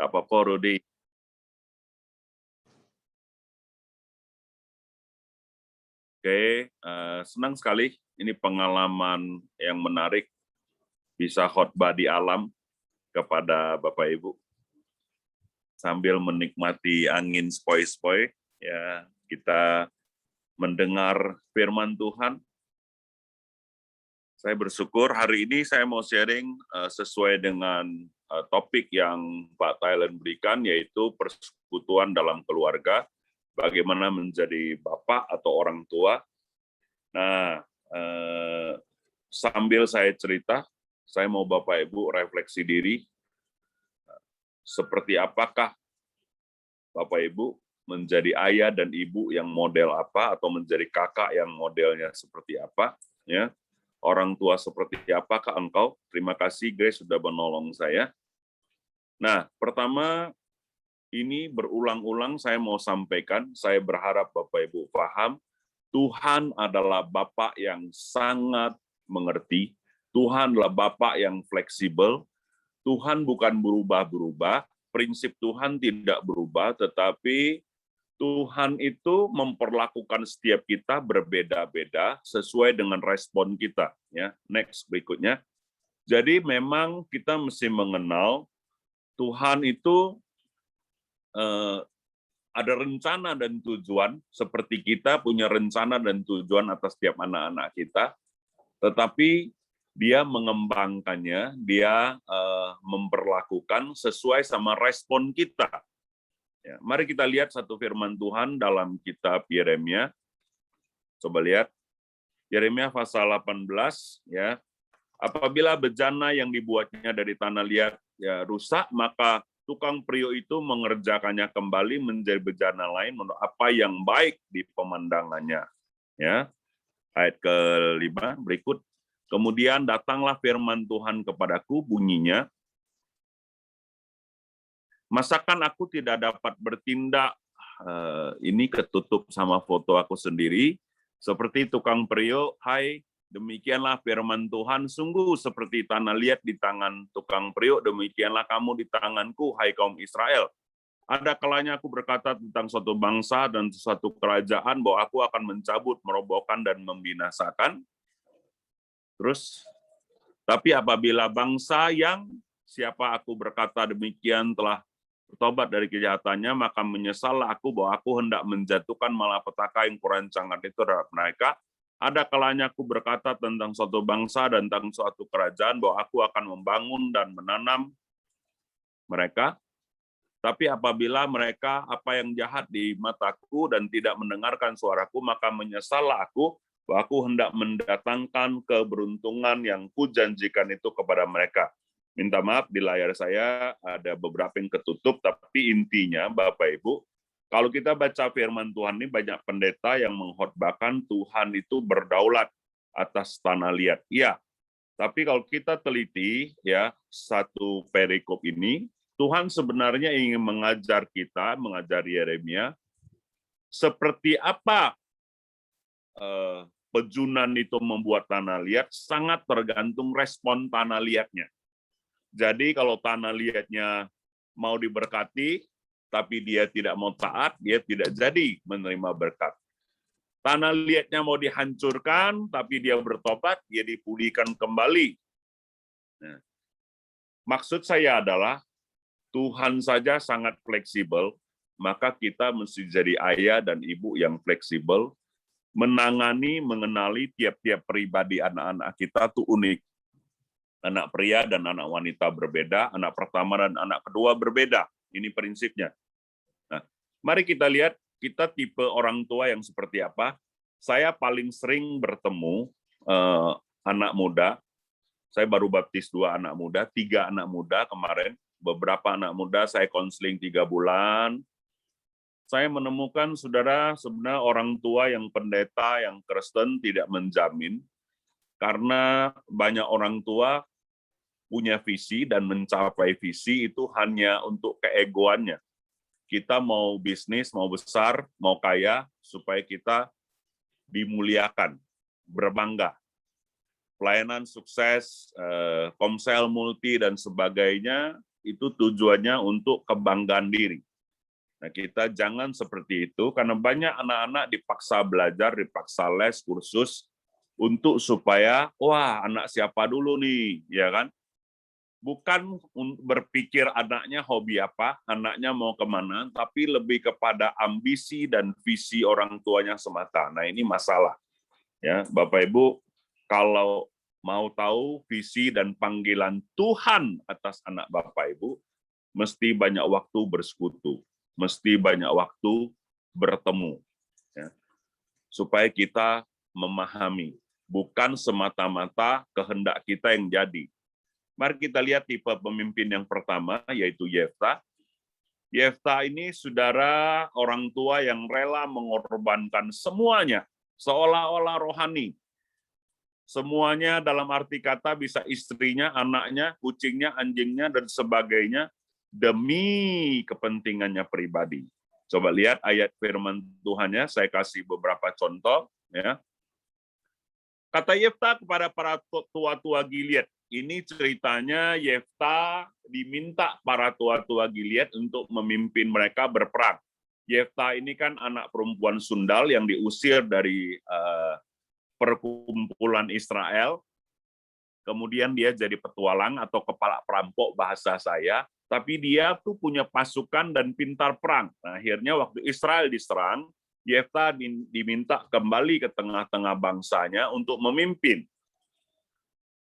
Tak apa-apa, Rudi. Oke, senang sekali. Ini pengalaman yang menarik, bisa khotbah di alam kepada Bapak Ibu. Sambil menikmati angin sepoi-sepoi, ya kita mendengar firman Tuhan. Saya bersyukur hari ini saya mau sharing sesuai dengan topik yang Pak Thailand berikan, yaitu persekutuan dalam keluarga, bagaimana menjadi bapak atau orang tua. Nah, sambil saya cerita, saya mau Bapak Ibu refleksi diri, seperti apakah Bapak Ibu menjadi ayah dan ibu yang model apa, atau menjadi kakak yang modelnya seperti apa, ya. Orang tua seperti apakah engkau? Terima kasih Grace sudah menolong saya. Nah, pertama, ini berulang-ulang saya mau sampaikan, saya berharap Bapak Ibu paham, Tuhan adalah Bapa yang sangat mengerti, Tuhan adalah Bapa yang fleksibel, Tuhan bukan berubah-berubah, prinsip Tuhan tidak berubah, tetapi Tuhan itu memperlakukan setiap kita berbeda-beda sesuai dengan respon kita. Ya, next berikutnya. Jadi memang kita mesti mengenal Tuhan itu ada rencana dan tujuan, seperti kita punya rencana dan tujuan atas setiap anak-anak kita, tetapi dia mengembangkannya, dia memperlakukan sesuai sama respon kita. Ya, mari kita lihat satu firman Tuhan dalam kitab Yeremia. Coba lihat, Yeremia pasal 18, ya. Apabila bejana yang dibuatnya dari tanah liat ya rusak, maka tukang priuk itu mengerjakannya kembali menjadi bejana lain menurut apa yang baik di pemandangannya. Ya, ayat ke-5 berikut. Kemudian datanglah firman Tuhan kepadaku, bunyinya, masakan aku tidak dapat bertindak, ini ketutup sama foto aku sendiri, seperti tukang priuk, hai, demikianlah firman Tuhan, sungguh seperti tanah liat di tangan tukang priuk, demikianlah kamu di tanganku, hai kaum Israel. Ada kalanya aku berkata tentang suatu bangsa dan suatu kerajaan, bahwa aku akan mencabut, merobohkan, dan membinasakan. Terus, tapi apabila bangsa yang siapa aku berkata demikian telah bertobat dari kejahatannya, maka menyesallah aku bahwa aku hendak menjatuhkan malapetaka yang kurancangkan itu terhadap mereka. Ada kalanya aku berkata tentang suatu bangsa dan tentang suatu kerajaan bahwa aku akan membangun dan menanam mereka. Tapi apabila mereka apa yang jahat di mataku dan tidak mendengarkan suaraku, maka menyesallah aku bahwa aku hendak mendatangkan keberuntungan yang kujanjikan itu kepada mereka. Minta maaf di layar saya ada beberapa yang ketutup, tapi intinya Bapak Ibu, kalau kita baca firman Tuhan ini banyak pendeta yang mengkhotbahkan Tuhan itu berdaulat atas tanah liat. Iya, tapi kalau kita teliti ya satu perikop ini, Tuhan sebenarnya ingin mengajar kita, mengajar Yeremia, seperti apa pejunan itu membuat tanah liat, sangat tergantung respon tanah liatnya. Jadi kalau tanah liatnya mau diberkati, tapi dia tidak mau taat, dia tidak jadi menerima berkat. Tanah liatnya mau dihancurkan, tapi dia bertobat, dia dipulihkan kembali. Nah, maksud saya adalah, Tuhan saja sangat fleksibel, maka kita mesti jadi ayah dan ibu yang fleksibel, mengenali tiap-tiap pribadi anak-anak kita itu unik. Anak pria dan anak wanita berbeda, anak pertama dan anak kedua berbeda. Ini prinsipnya. Nah, mari kita lihat kita tipe orang tua yang seperti apa. Saya paling sering bertemu anak muda. Saya baru baptis 2 anak muda, 3 anak muda kemarin. Beberapa anak muda saya konseling 3 bulan. Saya menemukan, saudara, sebenarnya orang tua yang pendeta, yang Kristen tidak menjamin, karena banyak orang tua punya visi dan mencapai visi itu hanya untuk keegoannya. Kita mau bisnis, mau besar, mau kaya, supaya kita dimuliakan, berbangga. Pelayanan sukses, komsel multi, dan sebagainya, itu tujuannya untuk kebanggaan diri. Nah, kita jangan seperti itu, karena banyak anak-anak dipaksa belajar, dipaksa les, kursus, untuk supaya, wah, anak siapa dulu nih, ya kan? Bukan berpikir anaknya hobi apa, anaknya mau kemana, tapi lebih kepada ambisi dan visi orang tuanya semata. Nah, ini masalah. Ya, Bapak Ibu, kalau mau tahu visi dan panggilan Tuhan atas anak Bapak Ibu, mesti banyak waktu bersekutu, mesti banyak waktu bertemu, ya, supaya kita memahami, bukan semata-mata kehendak kita yang jadi. Mari kita lihat tipe pemimpin yang pertama, yaitu Yefta. Yefta ini, saudara, orang tua yang rela mengorbankan semuanya, seolah-olah rohani. Semuanya dalam arti kata bisa istrinya, anaknya, kucingnya, anjingnya, dan sebagainya, demi kepentingannya pribadi. Coba lihat ayat firman Tuhannya, saya kasih beberapa contoh. Ya. Kata Yefta kepada para tua-tua Gilead, ini ceritanya Yefta diminta para tua-tua Gilead untuk memimpin mereka berperang. Yefta ini kan anak perempuan sundal yang diusir dari perkumpulan Israel, kemudian dia jadi petualang atau kepala perampok bahasa saya, tapi dia tuh punya pasukan dan pintar perang. Nah, akhirnya waktu Israel diserang, Yefta diminta kembali ke tengah-tengah bangsanya untuk memimpin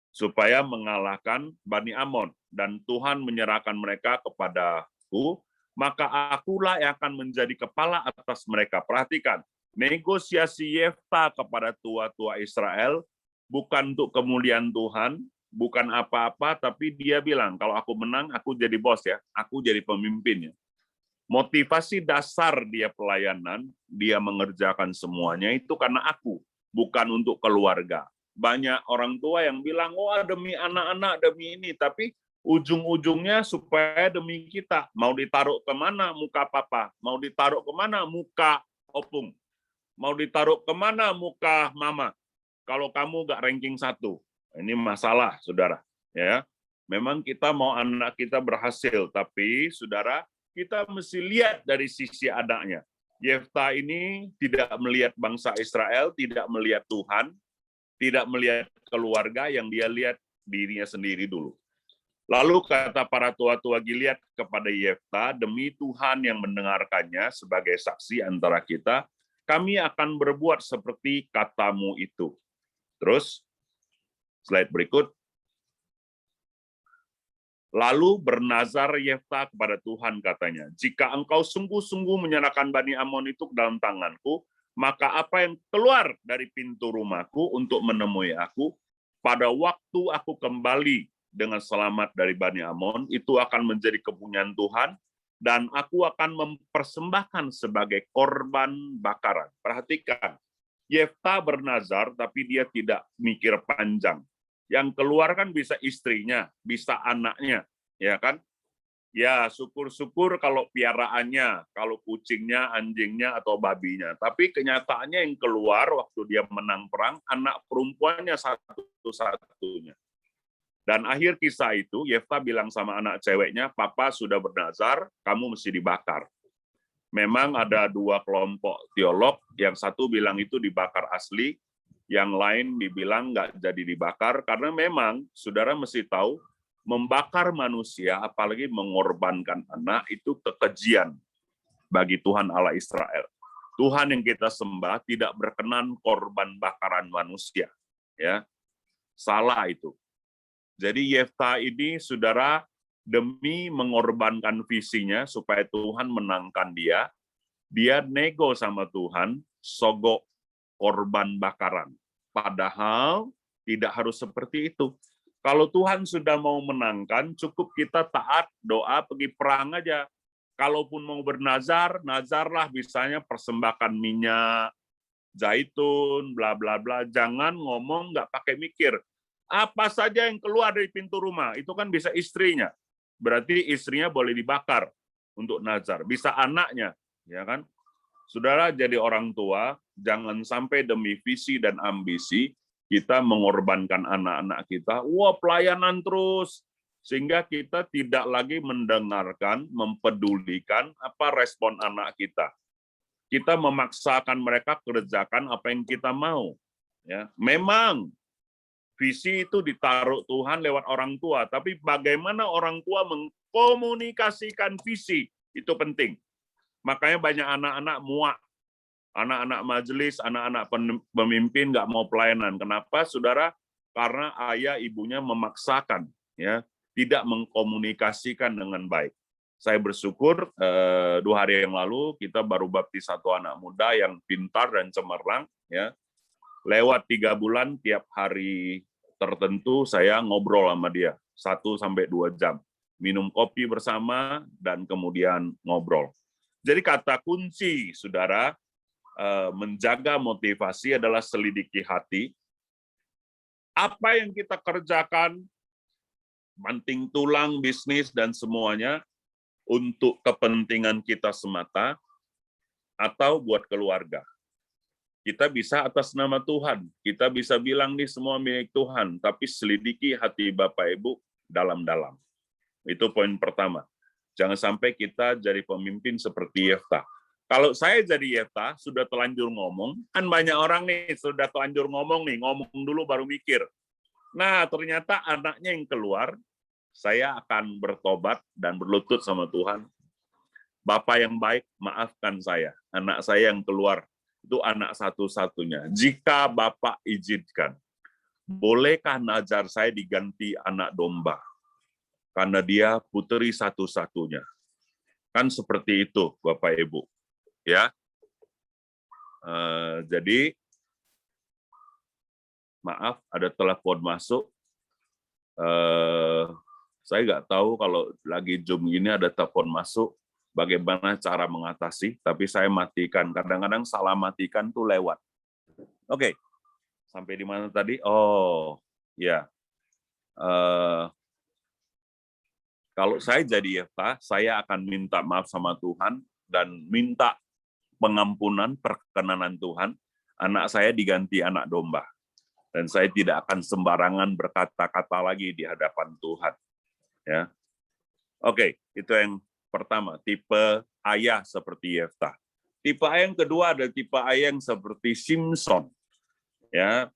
supaya mengalahkan Bani Amon, dan Tuhan menyerahkan mereka kepadaku, maka akulah yang akan menjadi kepala atas mereka. Perhatikan, negosiasi Yefta kepada tua-tua Israel bukan untuk kemuliaan Tuhan, bukan apa-apa, tapi dia bilang, kalau aku menang, aku jadi bos ya, aku jadi pemimpinnya. Motivasi dasar dia pelayanan, dia mengerjakan semuanya itu karena aku, bukan untuk keluarga. Banyak orang tua yang bilang, wah demi anak-anak, demi ini, tapi ujung-ujungnya supaya demi kita. Mau ditaruh kemana muka papa? Mau ditaruh kemana muka opung? Mau ditaruh kemana muka mama? Kalau kamu nggak ranking 1, ini masalah, saudara. Ya, memang kita mau anak kita berhasil, tapi saudara, kita mesti lihat dari sisi anaknya. Yefta ini tidak melihat bangsa Israel, tidak melihat Tuhan, tidak melihat keluarga, yang dia lihat dirinya sendiri dulu. Lalu kata para tua-tua Gilead kepada Yefta, demi Tuhan yang mendengarkannya sebagai saksi antara kita, kami akan berbuat seperti katamu itu. Terus, slide berikut. Lalu bernazar Yefta kepada Tuhan, katanya, jika engkau sungguh-sungguh menyerahkan Bani Amon itu ke dalam tanganku, maka apa yang keluar dari pintu rumahku untuk menemui aku, pada waktu aku kembali dengan selamat dari Bani Amon, itu akan menjadi kepunyaan Tuhan, dan aku akan mempersembahkan sebagai korban bakaran. Perhatikan, Yefta bernazar, tapi dia tidak mikir panjang. Yang keluar kan bisa istrinya, bisa anaknya, ya kan? Ya, syukur-syukur kalau piaraannya, kalau kucingnya, anjingnya, atau babinya. Tapi kenyataannya yang keluar waktu dia menang perang, anak perempuannya satu-satunya. Dan akhir kisah itu, Yefta bilang sama anak ceweknya, papa sudah bernazar, kamu mesti dibakar. Memang ada dua kelompok teolog, yang satu bilang itu dibakar asli, yang lain dibilang nggak jadi dibakar, karena memang saudara mesti tahu, membakar manusia, apalagi mengorbankan anak, itu kekejian bagi Tuhan Allah Israel. Tuhan yang kita sembah tidak berkenan korban bakaran manusia. Ya, salah itu. Jadi Yefta ini, saudara, demi mengorbankan visinya supaya Tuhan menangkan dia nego sama Tuhan, sogok korban bakaran. Padahal tidak harus seperti itu. Kalau Tuhan sudah mau menangkan, cukup kita taat, doa, pergi perang aja. Kalaupun mau bernazar, nazarlah misalnya persembahkan minyak, zaitun, bla bla bla. Jangan ngomong nggak pakai mikir. Apa saja yang keluar dari pintu rumah, itu kan bisa istrinya. Berarti istrinya boleh dibakar untuk nazar. Bisa anaknya, ya kan? Saudara, jadi orang tua, jangan sampai demi visi dan ambisi kita mengorbankan anak-anak kita. Wah, pelayanan terus, sehingga kita tidak lagi mendengarkan, mempedulikan apa respon anak kita. Kita memaksakan mereka kerjakan apa yang kita mau. Ya, memang visi itu ditaruh Tuhan lewat orang tua, tapi bagaimana orang tua mengkomunikasikan visi itu penting. Makanya banyak anak-anak muak, anak-anak majelis, anak-anak pemimpin nggak mau pelayanan. Kenapa, saudara? Karena ayah ibunya memaksakan, ya, tidak mengkomunikasikan dengan baik. Saya bersyukur 2 hari yang lalu kita baru baptis satu anak muda yang pintar dan cemerlang, ya. Lewat 3 bulan tiap hari tertentu saya ngobrol sama dia 1-2 jam, minum kopi bersama dan kemudian ngobrol. Jadi kata kunci, saudara, menjaga motivasi adalah selidiki hati. Apa yang kita kerjakan, banting tulang, bisnis, dan semuanya, untuk kepentingan kita semata, atau buat keluarga. Kita bisa atas nama Tuhan, kita bisa bilang nih semua milik Tuhan, tapi selidiki hati Bapak Ibu dalam-dalam. Itu poin pertama. Jangan sampai kita jadi pemimpin seperti Yeftah. Kalau saya jadi Yeftah, sudah telanjur ngomong, kan banyak orang nih, sudah telanjur ngomong dulu baru mikir. Nah, ternyata anaknya yang keluar, saya akan bertobat dan berlutut sama Tuhan. Bapak yang baik, maafkan saya. Anak saya yang keluar, itu anak satu-satunya. Jika Bapak izinkan, bolehkah Najar saya diganti anak domba? Karena dia putri satu-satunya. Kan seperti itu, Bapak Ibu. Ya, jadi maaf ada telepon masuk. Saya nggak tahu kalau lagi Zoom ini ada telepon masuk, bagaimana cara mengatasi. Tapi saya matikan. Kadang-kadang salah matikan tuh lewat. Oke, sampai di mana tadi? Oh, ya. Kalau saya jadi Yeftah, saya akan minta maaf sama Tuhan dan minta pengampunan, perkenanan Tuhan, anak saya diganti anak domba. Dan saya tidak akan sembarangan berkata-kata lagi di hadapan Tuhan. Ya. Oke, itu yang pertama, tipe ayah seperti Yeftah. Tipe ayah yang kedua adalah tipe ayah yang seperti Simson. Ya,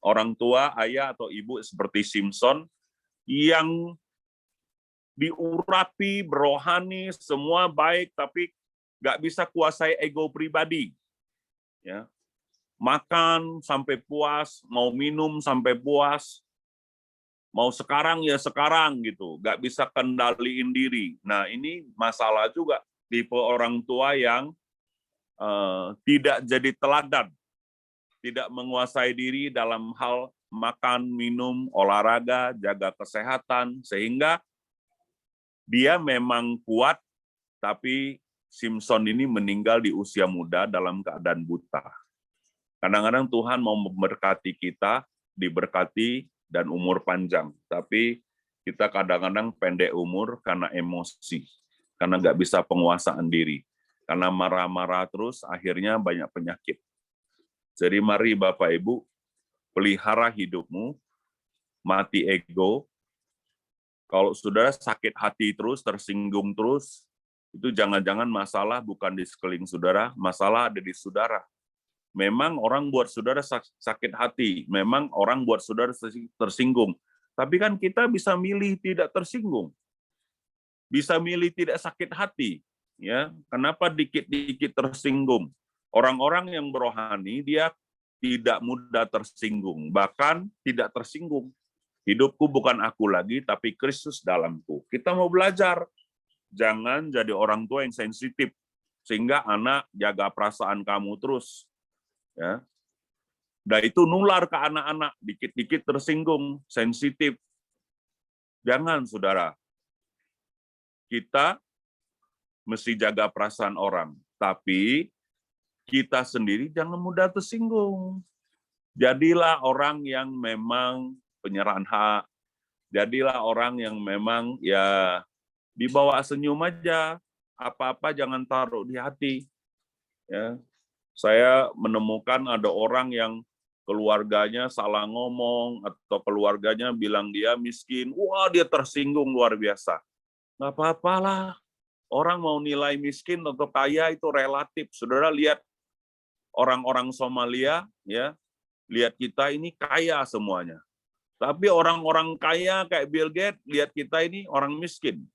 orang tua, ayah atau ibu seperti Simson yang diurapi, berohani, semua baik, tapi nggak bisa kuasai ego pribadi. Ya. Makan sampai puas, mau minum sampai puas, mau sekarang ya sekarang gitu, nggak bisa kendaliin diri. Nah ini masalah juga, tipe orang tua yang tidak jadi teladan, tidak menguasai diri dalam hal makan, minum, olahraga, jaga kesehatan, sehingga dia memang kuat, tapi Simson ini meninggal di usia muda dalam keadaan buta. Kadang-kadang Tuhan mau memberkati kita, diberkati dan umur panjang. Tapi kita kadang-kadang pendek umur karena emosi, karena nggak bisa penguasaan diri. Karena marah-marah terus, akhirnya banyak penyakit. Jadi mari Bapak Ibu, pelihara hidupmu, mati ego. Kalau saudara sakit hati terus, tersinggung terus, itu jangan-jangan masalah bukan di sekeliling saudara, masalah ada di saudara. Memang orang buat saudara sakit hati, memang orang buat saudara tersinggung. Tapi kan kita bisa milih tidak tersinggung, bisa milih tidak sakit hati. Ya, kenapa dikit-dikit tersinggung? Orang-orang yang berohani dia tidak mudah tersinggung, bahkan tidak tersinggung. Hidupku bukan aku lagi, tapi Kristus dalamku. Kita mau belajar. Jangan jadi orang tua yang sensitif, sehingga anak jaga perasaan kamu terus. Ya. Dan itu nular ke anak-anak, dikit-dikit tersinggung, sensitif. Jangan, saudara. Kita mesti jaga perasaan orang, tapi kita sendiri jangan mudah tersinggung. Jadilah orang yang memang penyerahan hak, jadilah orang yang memang ya dibawa senyum aja, apa-apa jangan taruh di hati. Ya. Saya menemukan ada orang yang keluarganya salah ngomong, atau keluarganya bilang dia miskin, wah dia tersinggung luar biasa. Nggak apa-apalah, orang mau nilai miskin atau kaya itu relatif. Saudara lihat orang-orang Somalia, ya, lihat kita ini kaya semuanya. Tapi orang-orang kaya kayak Bill Gates, lihat kita ini orang miskin.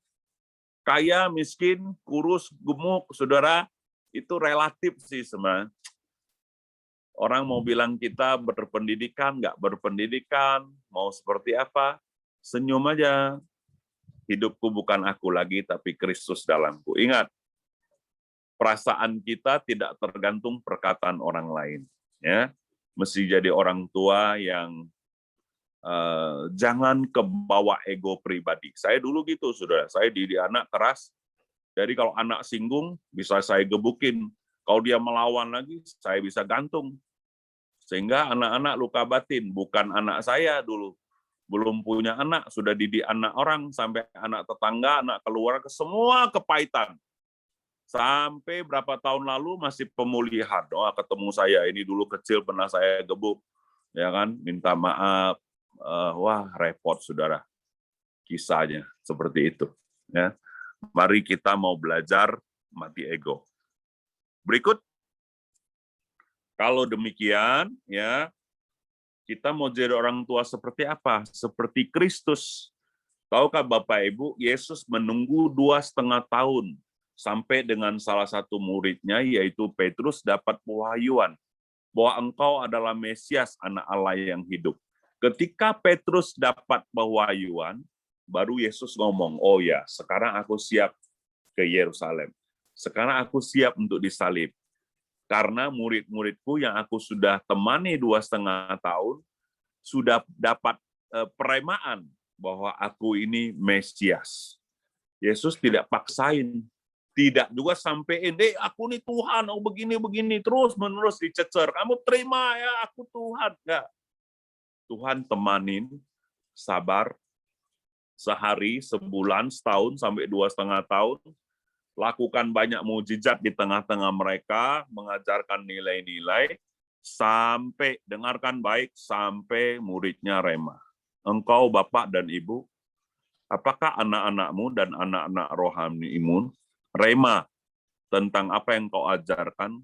Kaya, miskin, kurus, gemuk, saudara, itu relatif sih sebenarnya. Orang mau bilang kita berpendidikan, nggak berpendidikan, mau seperti apa, senyum aja. Hidupku bukan aku lagi, tapi Kristus dalamku. Ingat, perasaan kita tidak tergantung perkataan orang lain. Ya, mesti jadi orang tua yang jangan kebawa ego pribadi. Saya dulu gitu, saudara. Saya didik anak keras. Jadi kalau anak singgung, bisa saya gebukin. Kalau dia melawan lagi, saya bisa gantung. Sehingga anak-anak luka batin. Bukan anak saya dulu. Belum punya anak, sudah didik anak orang, sampai anak tetangga, anak keluarga, semua kepahitan. Sampai berapa tahun lalu masih pemulihan. Oh, ketemu saya, ini dulu kecil pernah saya gebuk. Ya kan, minta maaf. Wah, repot, saudara. Kisahnya seperti itu. Ya. Mari kita mau belajar mati ego. Berikut, kalau demikian, ya kita mau jadi orang tua seperti apa? Seperti Kristus. Tahukah Bapak Ibu, Yesus menunggu 2,5 tahun sampai dengan salah satu muridnya, yaitu Petrus, dapat pewahyuan bahwa engkau adalah Mesias, anak Allah yang hidup. Ketika Petrus dapat pewahyuan, baru Yesus ngomong, oh ya, sekarang aku siap ke Yerusalem. Sekarang aku siap untuk disalib. Karena murid-muridku yang aku sudah temani 2,5 tahun, sudah dapat peremaan bahwa aku ini Mesias. Yesus tidak paksain, tidak juga sampein, aku nih Tuhan, oh begini-begini, terus-menerus dicecer. Kamu terima ya, aku Tuhan. Enggak. Tuhan temanin, sabar, sehari, sebulan, setahun, sampai 2,5 tahun, lakukan banyak mukjizat di tengah-tengah mereka, mengajarkan nilai-nilai, sampai, dengarkan baik, sampai muridnya rema. Engkau Bapak dan Ibu, apakah anak-anakmu dan anak-anak rohanimu rema tentang apa yang kau ajarkan,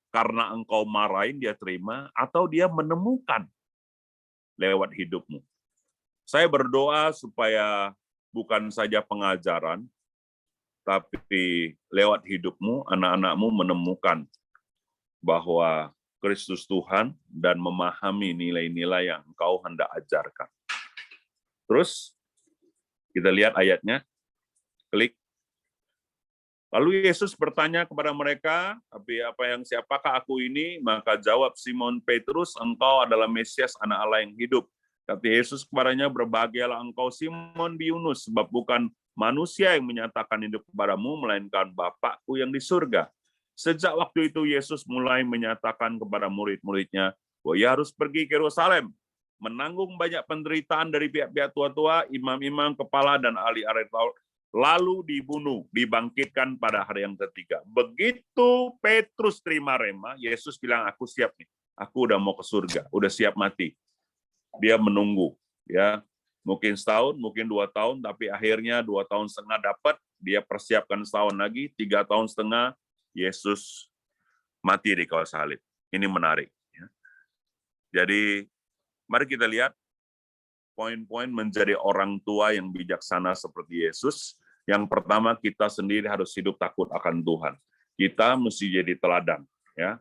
karena engkau marahin dia terima, atau dia menemukan lewat hidupmu? Saya berdoa supaya bukan saja pengajaran, tapi lewat hidupmu, anak-anakmu menemukan bahwa Kristus Tuhan dan memahami nilai-nilai yang engkau hendak ajarkan. Terus, kita lihat ayatnya. Klik. Lalu Yesus bertanya kepada mereka, siapakah aku ini? Maka jawab Simon Petrus, engkau adalah Mesias, anak Allah yang hidup. Kata Yesus kepadanya, berbahagialah engkau Simon Yunus, sebab bukan manusia yang menyatakan hidup kepadamu, melainkan Bapakku yang di surga. Sejak waktu itu Yesus mulai menyatakan kepada murid-muridnya bahwa ia harus pergi ke Yerusalem, menanggung banyak penderitaan dari pihak-pihak tua-tua, imam-imam, kepala, dan ahli-ahli Taurat, lalu dibunuh, dibangkitkan pada hari yang ketiga. Begitu Petrus terima rema, Yesus bilang, aku siap nih, aku udah mau ke surga, udah siap mati. Dia menunggu, ya, mungkin setahun, mungkin 2 tahun, tapi akhirnya 2,5 tahun dapat, dia persiapkan setahun lagi, 3,5 tahun, Yesus mati di kayu salib. Ini menarik. Ya. Jadi, mari kita lihat poin-poin menjadi orang tua yang bijaksana seperti Yesus. Yang pertama, kita sendiri harus hidup takut akan Tuhan. Kita mesti jadi teladan. Ya.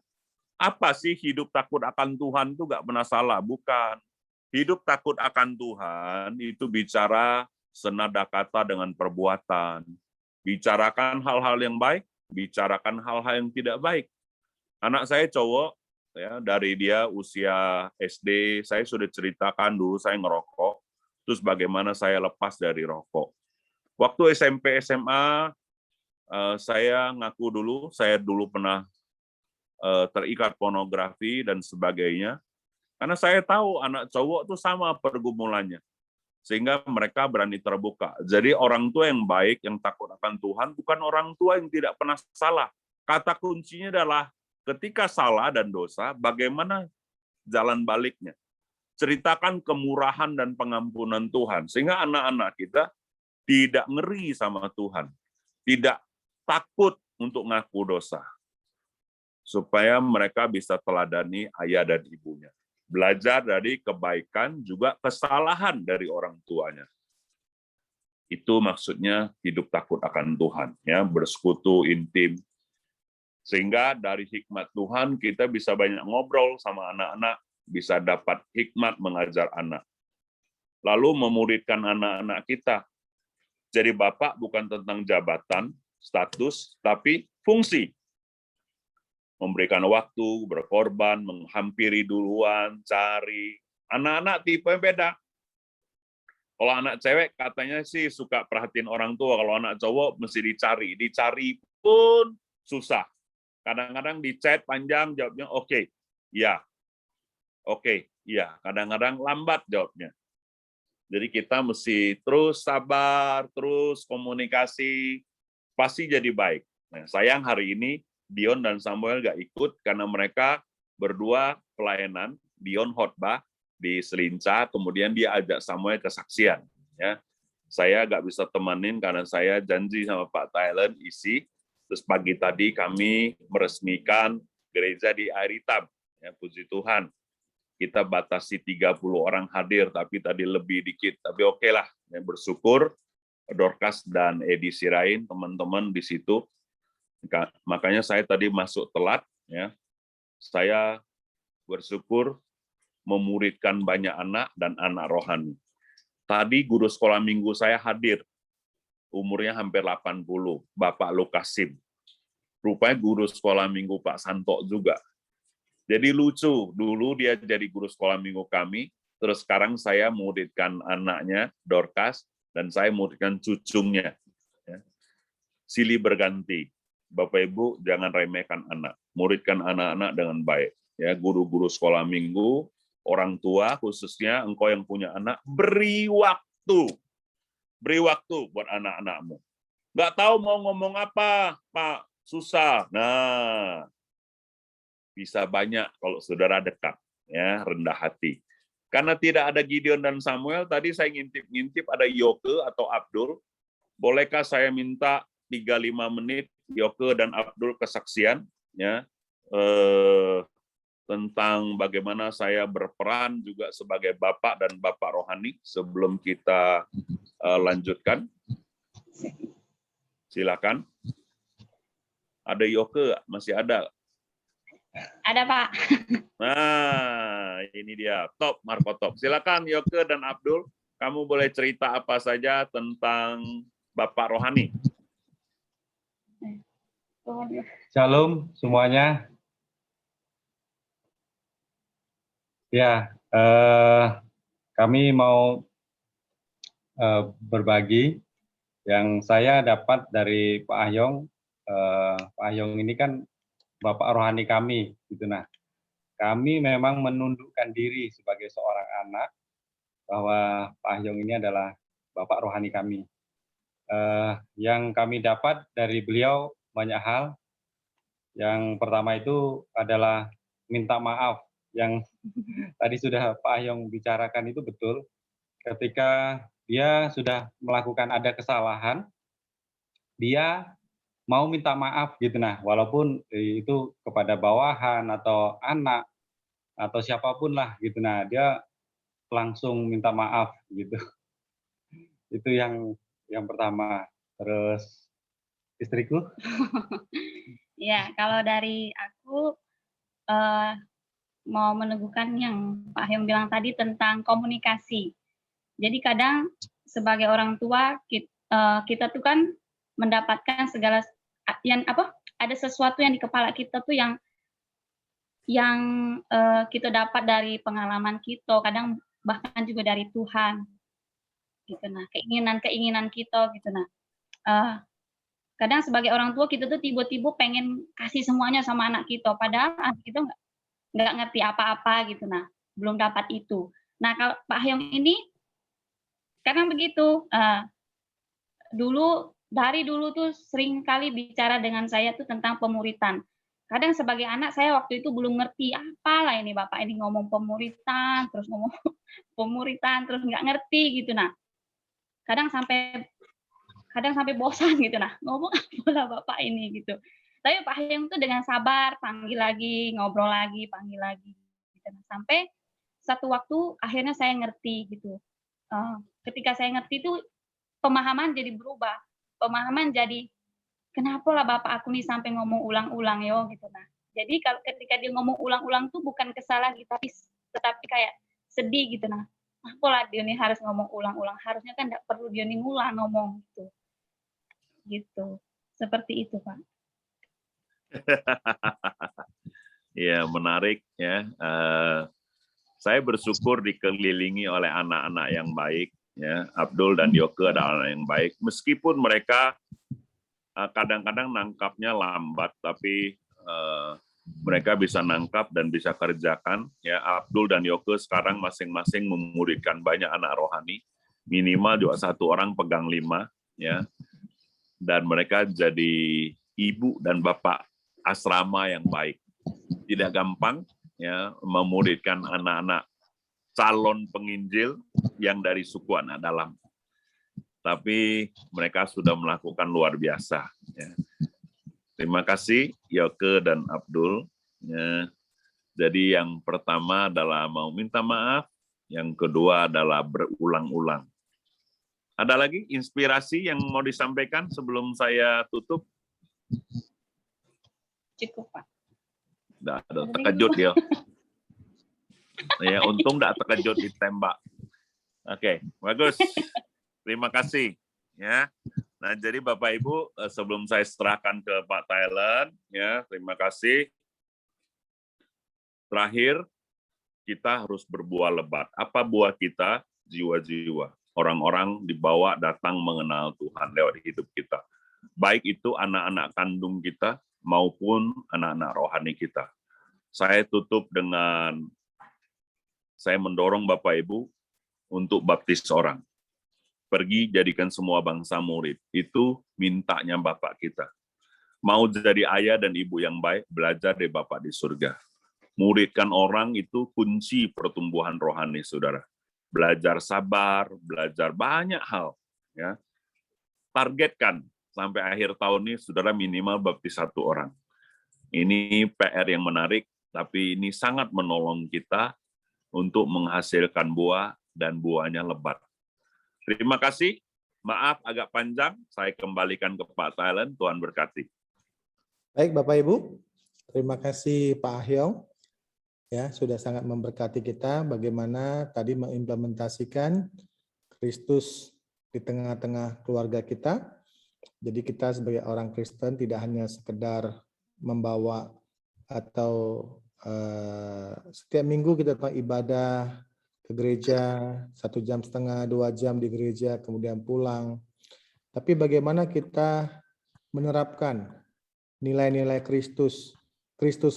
Apa sih hidup takut akan Tuhan itu nggak pernah salah? Bukan. Hidup takut akan Tuhan itu bicara senada kata dengan perbuatan. Bicarakan hal-hal yang baik, bicarakan hal-hal yang tidak baik. Anak saya cowok, ya, dari dia usia SD, saya sudah ceritakan dulu saya ngerokok, terus bagaimana saya lepas dari rokok. Waktu SMP, SMA, saya ngaku dulu, saya dulu pernah terikat pornografi dan sebagainya. Karena saya tahu anak cowok itu sama pergumulannya. Sehingga mereka berani terbuka. Jadi orang tua yang baik, yang takut akan Tuhan, bukan orang tua yang tidak pernah salah. Kata kuncinya adalah ketika salah dan dosa, bagaimana jalan baliknya. Ceritakan kemurahan dan pengampunan Tuhan, sehingga anak-anak kita tidak ngeri sama Tuhan, tidak takut untuk ngaku dosa, supaya mereka bisa teladani ayah dan ibunya. Belajar dari kebaikan juga kesalahan dari orang tuanya. Itu maksudnya hidup takut akan Tuhan, ya, bersekutu intim. Sehingga dari hikmat Tuhan kita bisa banyak ngobrol sama anak-anak, bisa dapat hikmat mengajar anak. Lalu memuridkan anak-anak kita. Jadi Bapak bukan tentang jabatan, status, tapi fungsi. Memberikan waktu, berkorban, menghampiri duluan, cari. Anak-anak tipe beda. Kalau anak cewek katanya sih suka perhatiin orang tua, kalau anak cowok mesti dicari. Dicari pun susah. Kadang-kadang di chat panjang jawabnya oke, ya. Oke, iya. Kadang-kadang lambat jawabnya. Jadi kita mesti terus sabar, terus komunikasi, pasti jadi baik. Nah, sayang hari ini Dion dan Samuel nggak ikut karena mereka berdua pelayanan. Dion khotbah di Selinca, kemudian dia ajak Samuel kesaksian. Ya, saya nggak bisa temanin karena saya janji sama Pak Thailand isi. Terus pagi tadi kami meresmikan gereja di Air Hitam. Ya, puji Tuhan. Kita batasi 30 orang hadir, tapi tadi lebih dikit. Tapi oke lah, ya, bersyukur Dorcas dan Edi Sirain, teman-teman di situ. Makanya saya tadi masuk telat. Ya. Saya bersyukur memuridkan banyak anak dan anak rohani. Tadi guru sekolah minggu saya hadir, umurnya hampir 80, Bapak Lukasim. Rupanya guru sekolah minggu Pak Santo juga. Jadi lucu, dulu dia jadi guru sekolah minggu kami, terus sekarang saya muridkan anaknya, Dorcas, dan saya muridkan cucunya. Silih berganti. Bapak Ibu jangan remehkan anak, muridkan anak-anak dengan baik. Ya, guru-guru sekolah minggu, orang tua khususnya engkau yang punya anak, beri waktu buat anak-anakmu. Nggak tahu mau ngomong apa, Pak, susah. Nah, bisa banyak kalau saudara dekat, ya, rendah hati. Karena tidak ada Gideon dan Samuel, tadi saya ngintip-ngintip ada Yoke atau Abdul. Bolehkah saya minta 3-5 menit Yoke dan Abdul kesaksian, ya, tentang bagaimana saya berperan juga sebagai bapak dan bapak rohani sebelum kita lanjutkan. Silakan. Ada Yoke, masih ada? Ada, Pak. Nah, ini dia. Top, Marco top. Silakan Yoke dan Abdul, kamu boleh cerita apa saja tentang Bapak Rohani. Shalom semuanya. Ya, kami mau berbagi yang saya dapat dari Pak Ahyong. Pak Ahyong ini kan Bapak rohani kami, gitu. Nah, kami memang menundukkan diri sebagai seorang anak bahwa Pak Ahyong ini adalah Bapak rohani kami. Yang kami dapat dari beliau banyak hal. Yang pertama itu adalah minta maaf, yang tadi sudah Pak Ahyong bicarakan itu betul. Ketika dia sudah melakukan ada kesalahan, dia mau minta maaf gitu. Nah, walaupun itu kepada bawahan atau anak atau siapapun lah gitu. Nah, dia langsung minta maaf gitu. Itu yang pertama. Terus istriku? Ya, kalau dari aku mau meneguhkan yang Pak Hyong bilang tadi tentang komunikasi. Jadi kadang sebagai orang tua kita tuh kan mendapatkan segala yang ada sesuatu yang di kepala kita tuh yang kita dapat dari pengalaman kita, kadang bahkan juga dari Tuhan gitu. Nah, keinginan kita gitu. Nah, kadang sebagai orang tua kita tuh tiba-tiba pengen kasih semuanya sama anak kita, padahal anak kita nggak ngerti apa-apa gitu. Nah, belum dapat itu. Nah, kalau Pak Hyong ini karena begitu, dari dulu tuh sering kali bicara dengan saya tuh tentang pemuritan. kadang sebagai anak saya waktu itu belum ngerti, apalah ini Bapak ini ngomong pemuritan, terus ngomong pemuritan, terus nggak ngerti gitu. Nah, kadang sampai bosan gitu, nah, ngomong apalah Bapak ini gitu. Tapi Pak Hayong tuh dengan sabar panggil lagi, ngobrol lagi, panggil lagi gitu. Nah, sampai satu waktu akhirnya saya ngerti gitu. Ketika saya ngerti itu pemahaman jadi berubah. Pemahaman jadi, kenapa lah Bapak aku nih sampai ngomong ulang-ulang yo gitu. Nah, jadi kalau ketika dia ngomong ulang-ulang tuh bukan kesalahan kita, tetapi kayak sedih gitu. Nah, apalah dia nih harus ngomong ulang-ulang, harusnya kan nggak perlu dia nih ngulang ngomong gitu. Gitu. Seperti itu, Pak. Ya, menarik ya. Saya bersyukur dikelilingi oleh anak-anak yang baik. Ya, Abdul dan Yoke adalah anak yang baik. Meskipun mereka kadang-kadang nangkapnya lambat, tapi mereka bisa nangkap dan bisa kerjakan. Ya, Abdul dan Yoke sekarang masing-masing memuridkan banyak anak rohani. Minimal juga satu orang pegang 5. Ya, dan mereka jadi ibu dan bapak asrama yang baik. Tidak gampang ya memuridkan anak-anak calon penginjil yang dari suku anak dalam. Tapi mereka sudah melakukan luar biasa. Ya. Terima kasih Yoke dan Abdul. Ya. Jadi yang pertama adalah mau minta maaf, yang kedua adalah berulang-ulang. Ada lagi inspirasi yang mau disampaikan sebelum saya tutup? Cukup, Pak. Nggak ada, terkejut dia. Ya, untung nggak terkejut ditembak. Oke, bagus. Terima kasih. Ya. Nah, jadi Bapak Ibu, sebelum saya serahkan ke Pak Thailand, ya, terima kasih. Terakhir, kita harus berbuah lebat. Apa buah kita? Jiwa-jiwa. Orang-orang dibawa datang mengenal Tuhan lewat hidup kita. Baik itu anak-anak kandung kita maupun anak-anak rohani kita. Saya tutup dengan, saya mendorong Bapak Ibu untuk baptis orang. Pergi jadikan semua bangsa murid. Itu mintanya Bapak kita. Mau jadi ayah dan ibu yang baik, belajar dari Bapak di surga. Muridkan orang itu kunci pertumbuhan rohani, saudara. Belajar sabar, belajar banyak hal. Ya. Targetkan sampai akhir tahun ini, saudara minimal baptis 1 orang. Ini PR yang menarik, tapi ini sangat menolong kita untuk menghasilkan buah dan buahnya lebat. Terima kasih. Maaf agak panjang, saya kembalikan ke Pak Thailand. Tuhan berkati. Baik Bapak Ibu, terima kasih Pak Ahyong. Ya, sudah sangat memberkati kita bagaimana tadi mengimplementasikan Kristus di tengah-tengah keluarga kita. Jadi kita sebagai orang Kristen tidak hanya sekedar membawa atau setiap minggu kita ibadah ke gereja 1,5 jam, 2 jam di gereja, kemudian pulang. Tapi bagaimana kita menerapkan nilai-nilai Kristus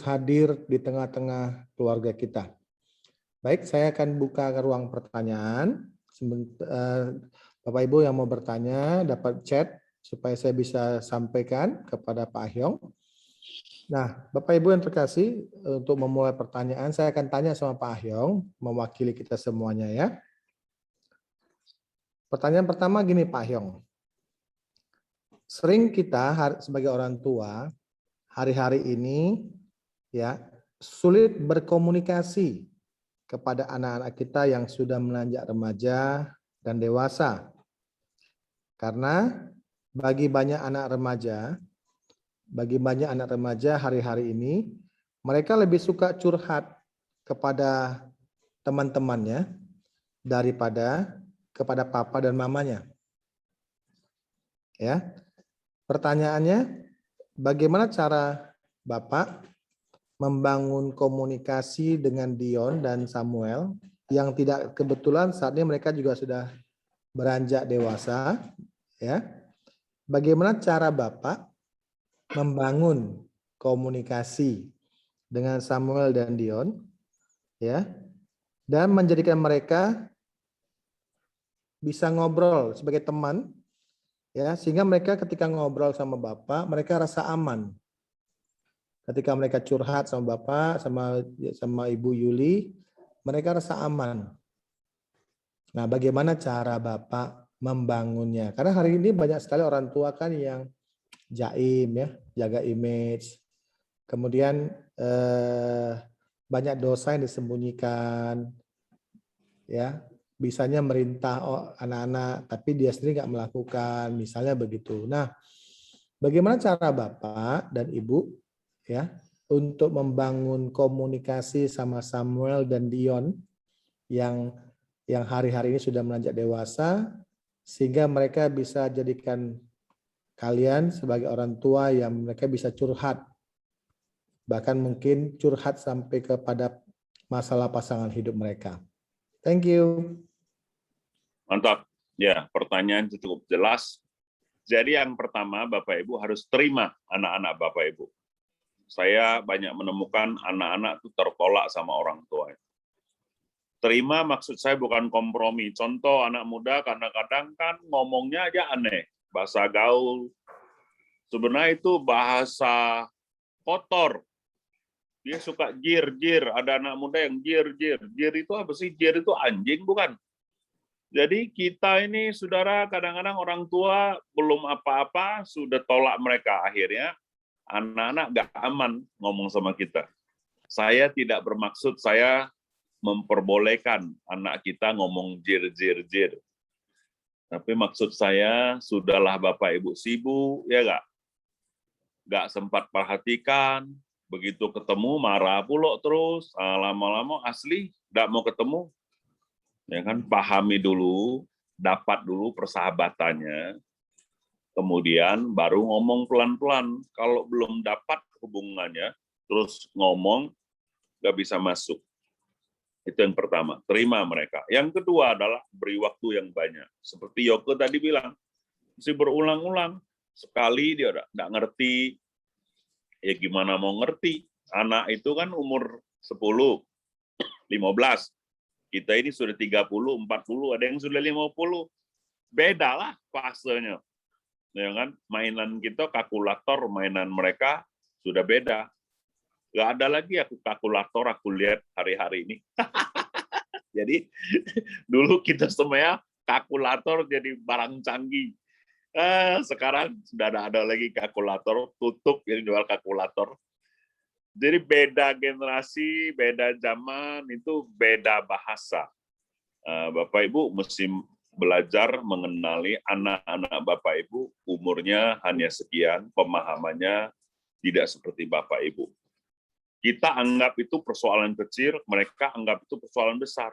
hadir di tengah-tengah keluarga kita. Baik, saya akan buka ke ruang pertanyaan. Bapak Ibu yang mau bertanya dapat chat supaya saya bisa sampaikan kepada Pak Ahyong. Nah, Bapak Ibu yang terkasih, untuk memulai pertanyaan saya akan tanya sama Pak Ahyong, mewakili kita semuanya ya. Pertanyaan pertama gini Pak Ahyong. Sering kita sebagai orang tua hari-hari ini ya sulit berkomunikasi kepada anak-anak kita yang sudah menanjak remaja dan dewasa. Karena bagi banyak anak remaja hari-hari ini mereka lebih suka curhat kepada teman-temannya daripada kepada papa dan mamanya. Ya. Pertanyaannya, bagaimana cara Bapak membangun komunikasi dengan Dion dan Samuel yang tidak kebetulan saat ini mereka juga sudah beranjak dewasa, ya. Bagaimana cara Bapak membangun komunikasi dengan Samuel dan Dion, ya, dan menjadikan mereka bisa ngobrol sebagai teman, ya, sehingga mereka ketika ngobrol sama Bapak, mereka rasa aman. ketika mereka curhat sama Bapak, sama Ibu Yuli, mereka rasa aman. Nah, bagaimana cara Bapak membangunnya? Karena hari ini banyak sekali orang tua kan yang jaim ya, jaga image. Kemudian banyak dosa yang disembunyikan, ya, bisanya merintah anak-anak, tapi dia sendiri nggak melakukan, misalnya begitu. Nah, bagaimana cara Bapak dan Ibu ya untuk membangun komunikasi sama Samuel dan Dion yang hari-hari ini sudah menanjak dewasa, sehingga mereka bisa jadikan kalian sebagai orang tua yang mereka bisa curhat, bahkan mungkin curhat sampai kepada masalah pasangan hidup mereka. Thank you. Mantap. Ya, pertanyaan cukup jelas. Jadi yang pertama, Bapak Ibu harus terima anak-anak Bapak Ibu. Saya banyak menemukan anak-anak itu tertolak sama orang tua. Terima maksud saya bukan kompromi. Contoh anak muda kadang-kadang kan ngomongnya aja aneh. Bahasa gaul. Sebenarnya itu bahasa kotor. Dia suka jir. Ada anak muda yang jir. Jir itu apa sih? Jir itu anjing, bukan? Jadi kita ini, saudara, kadang-kadang orang tua belum apa-apa, sudah tolak mereka. Akhirnya anak-anak gak aman ngomong sama kita. Saya tidak bermaksud saya memperbolehkan anak kita ngomong jir. Tapi maksud saya, sudahlah Bapak Ibu sibuk, ya gak sempat perhatikan, begitu ketemu marah pula terus, lama-lama asli gak mau ketemu. Ya kan, pahami dulu, dapat dulu persahabatannya, kemudian baru ngomong pelan-pelan. Kalau belum dapat hubungannya, terus ngomong, nggak bisa masuk. Itu yang pertama, terima mereka. Yang kedua adalah beri waktu yang banyak. Seperti Yoko tadi bilang, mesti berulang-ulang. Sekali dia nggak ngerti, ya gimana mau ngerti. Anak itu kan umur 10, 15. Kita ini sudah 30, 40, ada yang sudah 50. Beda lah fasenya. Ya kan? Mainan kita kalkulator, mainan mereka sudah beda. Nggak ada lagi aku kalkulator, aku lihat hari-hari ini. Jadi dulu kita semuanya kalkulator jadi barang canggih. Sekarang sudah ada lagi kalkulator, tutup yang jual kalkulator. Jadi beda generasi, beda zaman, itu beda bahasa. Bapak Ibu mesti belajar mengenali anak-anak Bapak Ibu, umurnya hanya sekian, pemahamannya tidak seperti Bapak Ibu. Kita anggap itu persoalan kecil, mereka anggap itu persoalan besar.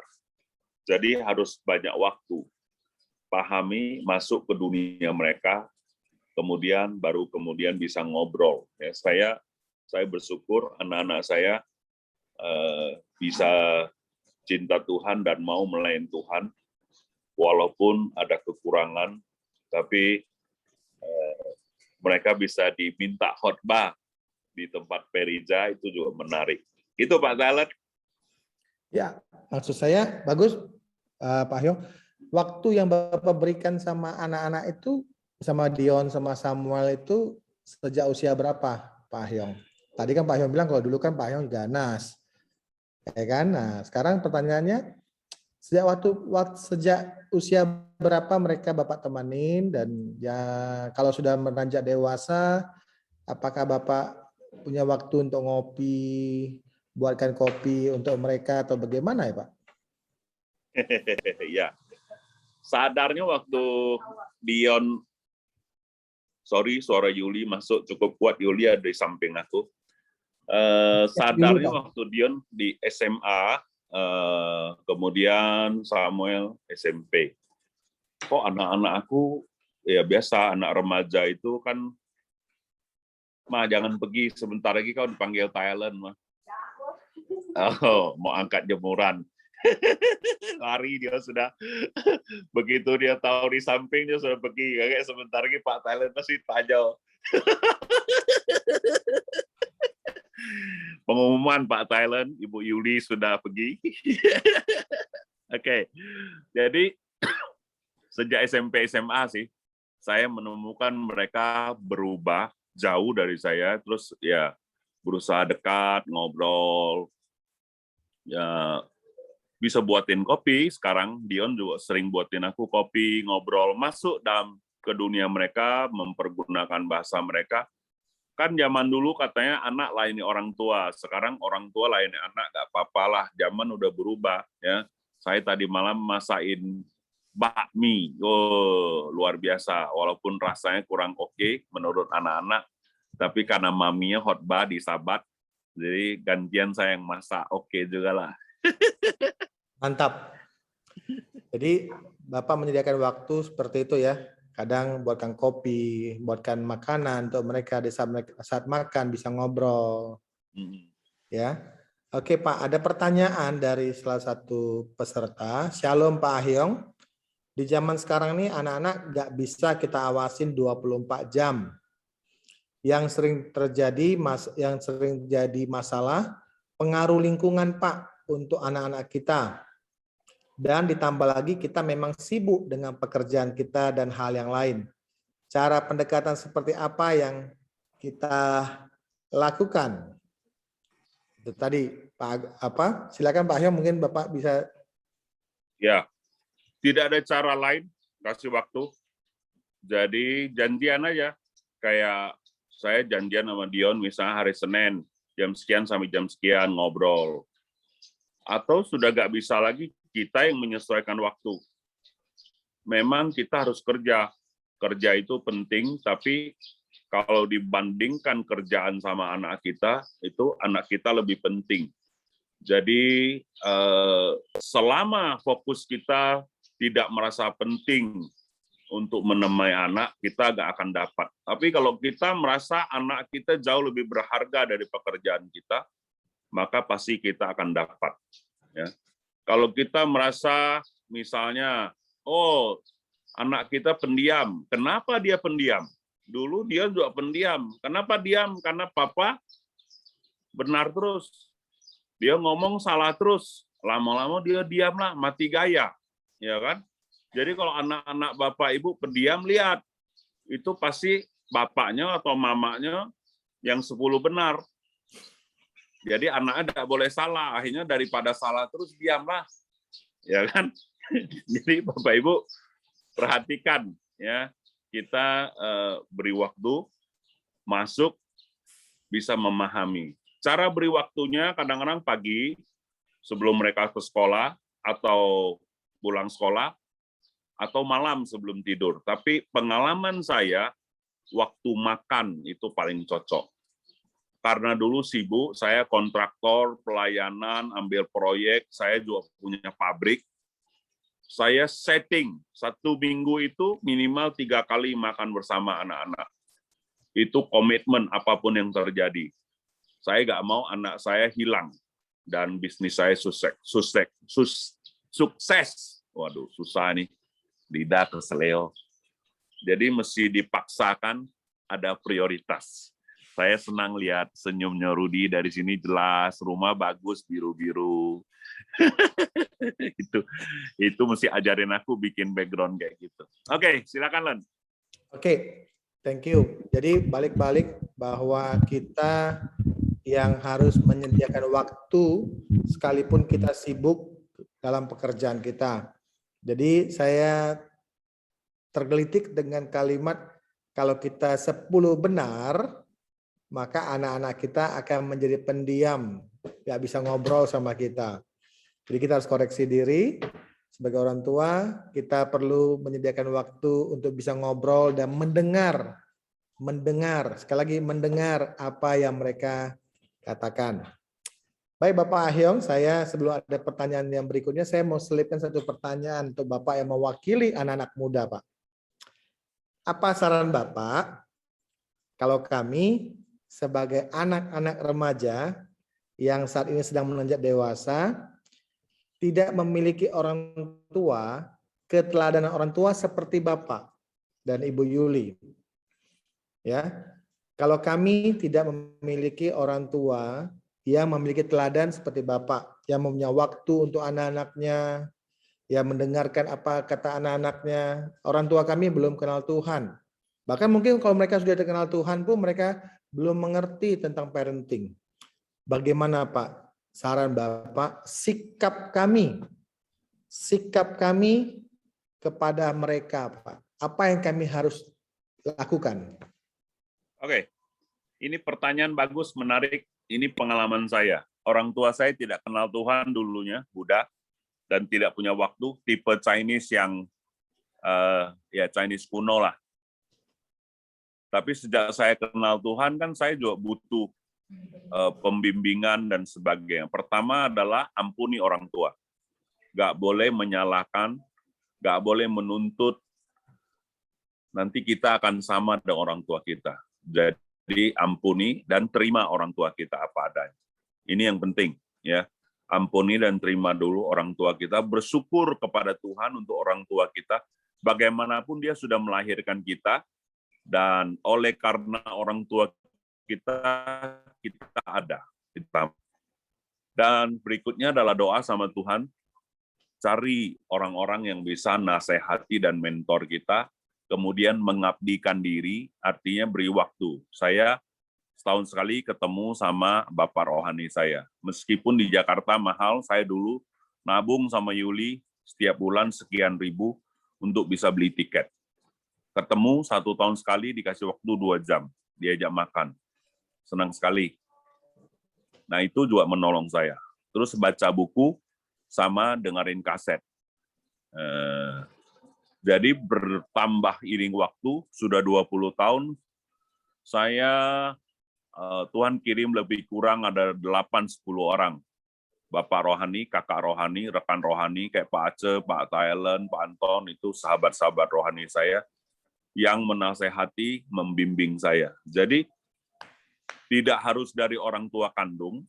Jadi harus banyak waktu. Pahami, masuk ke dunia mereka, kemudian bisa ngobrol. Ya, saya bersyukur anak-anak saya bisa cinta Tuhan dan mau melayani Tuhan, walaupun ada kekurangan, tapi mereka bisa diminta khotbah di tempat Perija, itu juga menarik. Itu Pak Talet. Ya, maksud saya bagus, Pak Hyong. Waktu yang Bapak berikan sama anak-anak itu, sama Dion, sama Samuel itu sejak usia berapa, Pak Hyong? Tadi kan Pak Hyong bilang kalau dulu kan Pak Hyong ganas, ya kan? Nah, sekarang pertanyaannya, sejak usia berapa mereka Bapak temanin, dan ya kalau sudah menanjak dewasa, apakah Bapak punya waktu untuk ngopi, buatkan kopi untuk mereka atau bagaimana ya Pak? Ya, sadarnya waktu Dion, suara Yuli masuk cukup kuat, Yuli ada di samping aku. Sadarnya waktu Dion di SMA, kemudian Samuel SMP. Kok anak-anak aku, ya biasa anak remaja itu kan, mah jangan pergi, sebentar lagi kau dipanggil Thailand mah. Oh, mau angkat jemuran. Lari dia sudah. Begitu dia tahu di samping dia sudah pergi. Kayak sebentar lagi Pak Thailand masih tajau. Pengumuman Pak Thailand, Ibu Yuli sudah pergi. Oke. Jadi sejak SMP SMA sih saya menemukan mereka berubah jauh dari saya, terus ya berusaha dekat, ngobrol. Ya, bisa buatin kopi. Sekarang Dion juga sering buatin aku kopi, ngobrol, masuk ke dunia mereka, mempergunakan bahasa mereka. Kan zaman dulu katanya anak layani orang tua, sekarang orang tua layani anak, nggak apa-apa lah, zaman udah berubah. Ya, saya tadi malam masain bakmi, luar biasa, walaupun rasanya kurang oke menurut anak-anak, tapi karena maminya khotbah di Sabat, jadi gantian saya yang masak, oke juga lah. Mantap. Jadi Bapak menyediakan waktu seperti itu ya. Kadang buatkan kopi, buatkan makanan untuk mereka di saat makan bisa ngobrol. Ya. Oke Pak, ada pertanyaan dari salah satu peserta. Shalom Pak Ahyong. Di zaman sekarang ini anak-anak nggak bisa kita awasin 24 jam. Yang sering jadi masalah pengaruh lingkungan Pak untuk anak-anak kita. Dan ditambah lagi kita memang sibuk dengan pekerjaan kita dan hal yang lain. Cara pendekatan seperti apa yang kita lakukan? Itu tadi Pak silakan Pak Ahyong, mungkin Bapak bisa. Ya, tidak ada cara lain, kasih waktu. Jadi janjian aja. Kayak saya janjian sama Dion misalnya hari Senin jam sekian sampai jam sekian ngobrol. Atau sudah nggak bisa lagi, kita yang menyesuaikan waktu. Memang kita harus kerja. Kerja itu penting, tapi kalau dibandingkan kerjaan sama anak kita, itu anak kita lebih penting. Jadi selama fokus kita tidak merasa penting untuk menemani anak, kita nggak akan dapat. Tapi kalau kita merasa anak kita jauh lebih berharga dari pekerjaan kita, maka pasti kita akan dapat. Ya. Kalau kita merasa misalnya, oh anak kita pendiam, kenapa dia pendiam? Dulu dia juga pendiam. Kenapa diam? Karena papa benar terus. Dia ngomong salah terus. Lama-lama dia diamlah, mati gaya. Ya kan? Jadi kalau anak-anak bapak ibu pendiam, lihat. Itu pasti bapaknya atau mamanya yang 10 benar. Jadi anaknya tidak boleh salah. Akhirnya daripada salah terus diamlah, ya kan? Jadi Bapak Ibu perhatikan ya, kita beri waktu masuk bisa memahami. Cara beri waktunya kadang-kadang pagi sebelum mereka ke sekolah atau pulang sekolah atau malam sebelum tidur. Tapi pengalaman saya waktu makan itu paling cocok. Karena dulu sibuk, saya kontraktor, pelayanan, ambil proyek, saya juga punya pabrik. Saya setting, 1 minggu itu minimal 3 kali makan bersama anak-anak. Itu komitmen apapun yang terjadi. Saya nggak mau anak saya hilang, dan bisnis saya sukses. Waduh, susah nih, lidah keseleo. Jadi mesti dipaksakan ada prioritas. Saya senang lihat senyumnya Rudi dari sini, jelas, rumah bagus, biru-biru. itu mesti ajarin aku bikin background kayak gitu. Oke, silakan Len. Oke, thank you. Jadi balik-balik bahwa kita yang harus menyediakan waktu sekalipun kita sibuk dalam pekerjaan kita. Jadi saya tergelitik dengan kalimat kalau kita 10 benar, maka anak-anak kita akan menjadi pendiam, nggak bisa ngobrol sama kita. Jadi kita harus koreksi diri. Sebagai orang tua, kita perlu menyediakan waktu untuk bisa ngobrol dan mendengar. Sekali lagi mendengar apa yang mereka katakan. Baik Bapak Ahyong, saya sebelum ada pertanyaan yang berikutnya, saya mau selipkan satu pertanyaan untuk Bapak yang mewakili anak-anak muda, Pak. Apa saran Bapak kalau kami sebagai anak-anak remaja yang saat ini sedang menanjak dewasa, tidak memiliki orang tua, keteladanan orang tua seperti Bapak dan Ibu Yuli. Ya, kalau kami tidak memiliki orang tua yang memiliki teladan seperti Bapak, yang mempunyai waktu untuk anak-anaknya, yang mendengarkan apa kata anak-anaknya, orang tua kami belum kenal Tuhan. Bahkan mungkin kalau mereka sudah kenal Tuhan pun mereka belum mengerti tentang parenting. Bagaimana Pak saran Bapak sikap kami kepada mereka, Pak? Apa yang kami harus lakukan? Oke, ini pertanyaan bagus, menarik. Ini pengalaman saya. Orang tua saya tidak kenal Tuhan dulunya, Buddha, dan tidak punya waktu, tipe Chinese yang ya Chinese kuno lah. Tapi sejak saya kenal Tuhan kan saya juga butuh pembimbingan dan sebagainya. Pertama adalah ampuni orang tua. Nggak boleh menyalahkan, nggak boleh menuntut. Nanti kita akan sama dengan orang tua kita. Jadi ampuni dan terima orang tua kita apa adanya. Ini yang penting, ya. Ampuni dan terima dulu orang tua kita, bersyukur kepada Tuhan untuk orang tua kita, bagaimanapun dia sudah melahirkan kita, dan oleh karena orang tua kita ada. Dan berikutnya adalah doa sama Tuhan, cari orang-orang yang bisa nasihati dan mentor kita, kemudian mengabdikan diri, artinya beri waktu. Saya setahun sekali ketemu sama Bapak rohani saya. Meskipun di Jakarta mahal, saya dulu nabung sama Yuli setiap bulan sekian ribu untuk bisa beli tiket. Ketemu 1 tahun sekali, dikasih waktu 2 jam, diajak makan. Senang sekali. Nah itu juga menolong saya. Terus baca buku sama dengerin kaset. Jadi bertambah iring waktu, sudah 20 tahun, saya Tuhan kirim lebih kurang ada 8-10 orang. Bapak rohani, kakak rohani, rekan rohani, kayak Pak Aceh, Pak Thailand, Pak Anton, itu sahabat-sahabat rohani saya yang menasehati, membimbing saya. Jadi, tidak harus dari orang tua kandung,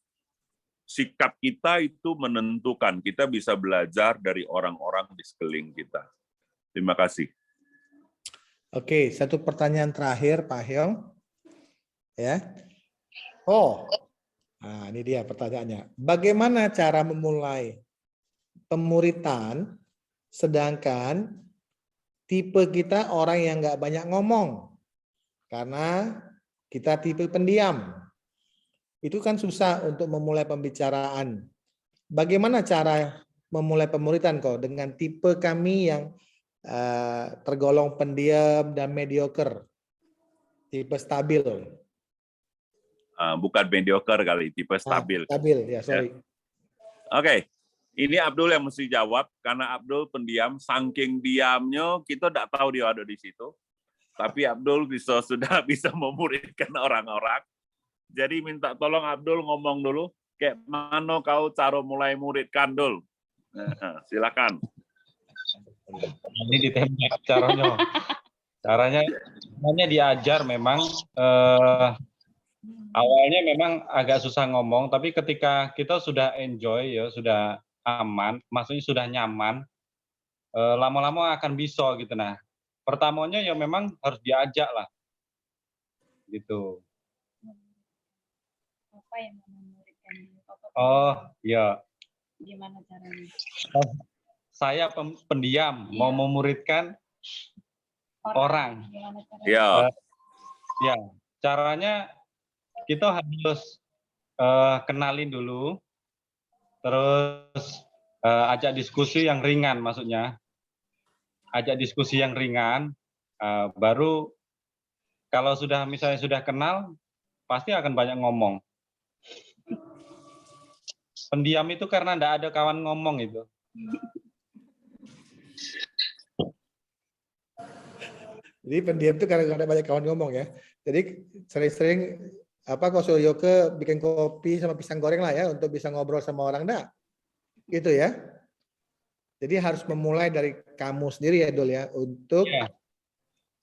sikap kita itu menentukan, kita bisa belajar dari orang-orang di sekeliling kita. Terima kasih. Oke, satu pertanyaan terakhir, Pak Hyong. Ya. Nah ini dia pertanyaannya. Bagaimana cara memulai pemuritan sedangkan tipe kita orang yang nggak banyak ngomong? Karena kita tipe pendiam. Itu kan susah untuk memulai pembicaraan. Bagaimana cara memulai pemuritan kok dengan tipe kami yang tergolong pendiam dan mediocre, tipe stabil? Bukan mediocre kali, tipe stabil. Stabil, ya sorry. Oke, ini Abdul yang mesti jawab, karena Abdul pendiam, saking diamnya kita tidak tahu dia ada di situ. Tapi Abdul sudah bisa memuridkan orang-orang. Jadi minta tolong Abdul ngomong dulu, kayak mana kau cara mulai muridkan, Dul? Nah, silakan. Ini ditembak caranya. Caranya diajar memang. Awalnya memang agak susah ngomong, tapi ketika kita sudah enjoy, ya sudah aman, maksudnya sudah nyaman, lama-lama akan bisa gitu. Nah, pertamanya ya memang harus diajak lah, gitu. Apa yang memuridkan? Oh, ya. Gimana caranya? Saya pendiam, mau memuridkan orang. Gimana caranya? Ya. Ya, caranya kita harus kenalin dulu, terus ajak diskusi yang ringan, maksudnya ajak diskusi yang ringan, baru kalau misalnya sudah kenal, pasti akan banyak ngomong. Pendiam itu karena tidak ada kawan ngomong itu. Jadi pendiam itu karena nggak ada banyak kawan ngomong ya. Jadi sering-sering kalau Yoke bikin kopi sama pisang goreng lah ya untuk bisa ngobrol sama orang, enggak? Gitu ya. Jadi harus memulai dari kamu sendiri ya, Dul ya,